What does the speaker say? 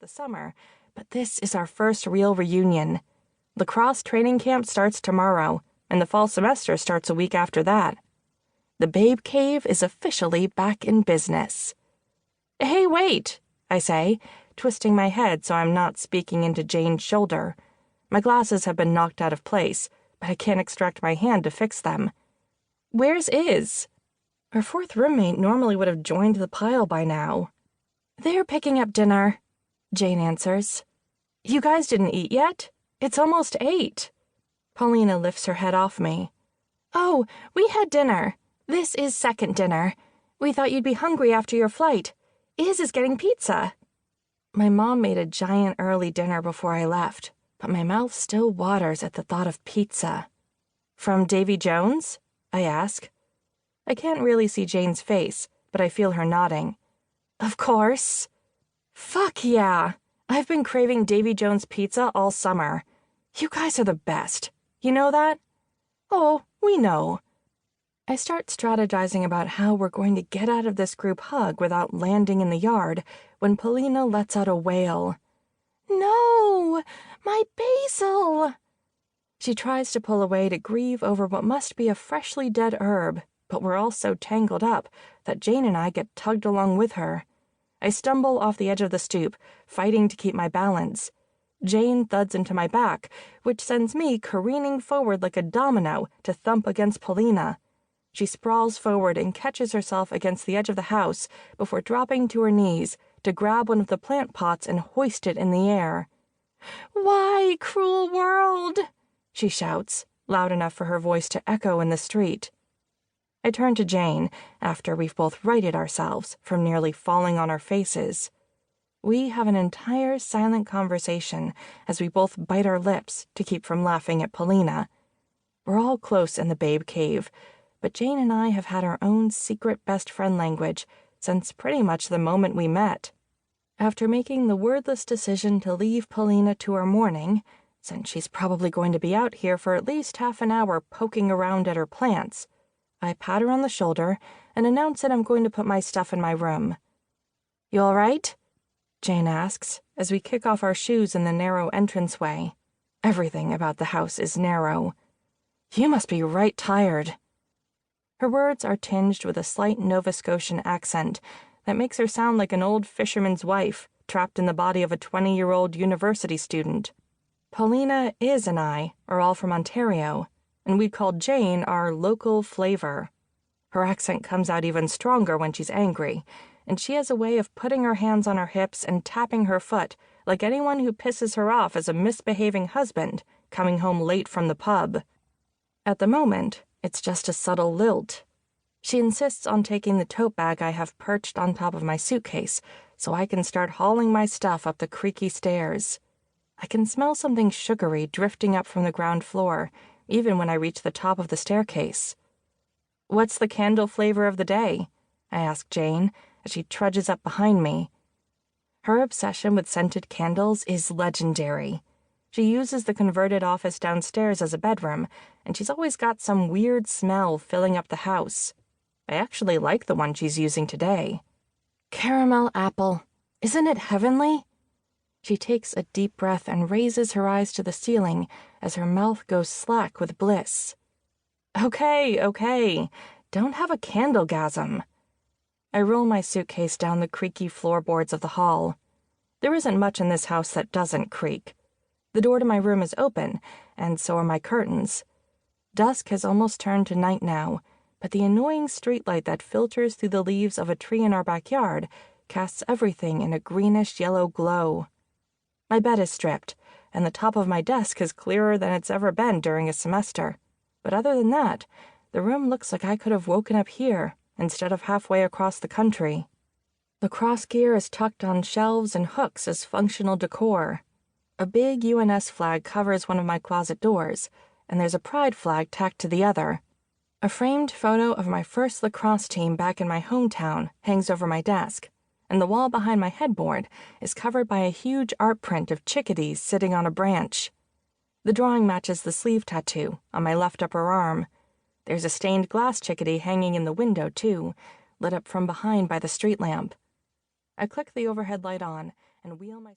the summer, but this is our first real reunion. Lacrosse training camp starts tomorrow, and the fall semester starts a week after that. The Babe Cave is officially back in business. "Hey, wait," I say, twisting my head so I'm not speaking into Jane's shoulder. My glasses have been knocked out of place, but I can't extract my hand to fix them. "Where's Iz?" Our fourth roommate normally would have joined the pile by now. "They're picking up dinner," Jane answers. "You guys didn't eat yet? It's almost 8. Paulina lifts her head off me. "Oh, we had dinner. This is second dinner. We thought you'd be hungry after your flight. Iz is getting pizza." My mom made a giant early dinner before I left, but my mouth still waters at the thought of pizza. "From Davy Jones?" I ask. I can't really see Jane's face, but I feel her nodding. "Of course." "Fuck yeah! I've been craving Davy Jones pizza all summer. You guys are the best. You know that?" "Oh, we know." I start strategizing about how we're going to get out of this group hug without landing in the yard when Paulina lets out a wail. "No! My basil!" She tries to pull away to grieve over what must be a freshly dead herb, but we're all so tangled up that Jane and I get tugged along with her. I stumble off the edge of the stoop, fighting to keep my balance. Jane thuds into my back, which sends me careening forward like a domino to thump against Paulina. She sprawls forward and catches herself against the edge of the house before dropping to her knees to grab one of the plant pots and hoist it in the air. "Why, cruel world?" she shouts, loud enough for her voice to echo in the street. I turn to Jane after we've both righted ourselves from nearly falling on our faces. We have an entire silent conversation as we both bite our lips to keep from laughing at Paulina. We're all close in the Babe Cave, but Jane and I have had our own secret best friend language since pretty much the moment we met. After making the wordless decision to leave Paulina to her mourning, since she's probably going to be out here for at least half an hour poking around at her plants, I pat her on the shoulder and announce that I'm going to put my stuff in my room. "You all right?" Jane asks, as we kick off our shoes in the narrow entranceway. Everything about the house is narrow. "You must be right tired." Her words are tinged with a slight Nova Scotian accent that makes her sound like an old fisherman's wife trapped in the body of a 20-year-old university student. Paulina, Iz, and I are all from Ontario, and we'd call Jane our local flavor. Her accent comes out even stronger when she's angry, and she has a way of putting her hands on her hips and tapping her foot like anyone who pisses her off as a misbehaving husband coming home late from the pub. At the moment, it's just a subtle lilt. She insists on taking the tote bag I have perched on top of my suitcase so I can start hauling my stuff up the creaky stairs. I can smell something sugary drifting up from the ground floor, even when I reach the top of the staircase. "What's the candle flavor of the day?" I ask Jane as she trudges up behind me. Her obsession with scented candles is legendary. She uses the converted office downstairs as a bedroom, and she's always got some weird smell filling up the house. I actually like the one she's using today. "Caramel apple. Isn't it heavenly?" She takes a deep breath and raises her eyes to the ceiling as her mouth goes slack with bliss. Okay. Don't have a candlegasm." I roll my suitcase down the creaky floorboards of the hall. There isn't much in this house that doesn't creak. The door to my room is open, and so are my curtains. Dusk has almost turned to night now, but the annoying streetlight that filters through the leaves of a tree in our backyard casts everything in a greenish-yellow glow. My bed is stripped, and the top of my desk is clearer than it's ever been during a semester. But other than that, the room looks like I could have woken up here instead of halfway across the country. Lacrosse gear is tucked on shelves and hooks as functional decor. A big UNS flag covers one of my closet doors, and there's a pride flag tacked to the other. A framed photo of my first lacrosse team back in my hometown hangs over my desk, and the wall behind my headboard is covered by a huge art print of chickadees sitting on a branch. The drawing matches the sleeve tattoo on my left upper arm. There's a stained glass chickadee hanging in the window, too, lit up from behind by the street lamp. I click the overhead light on and wheel my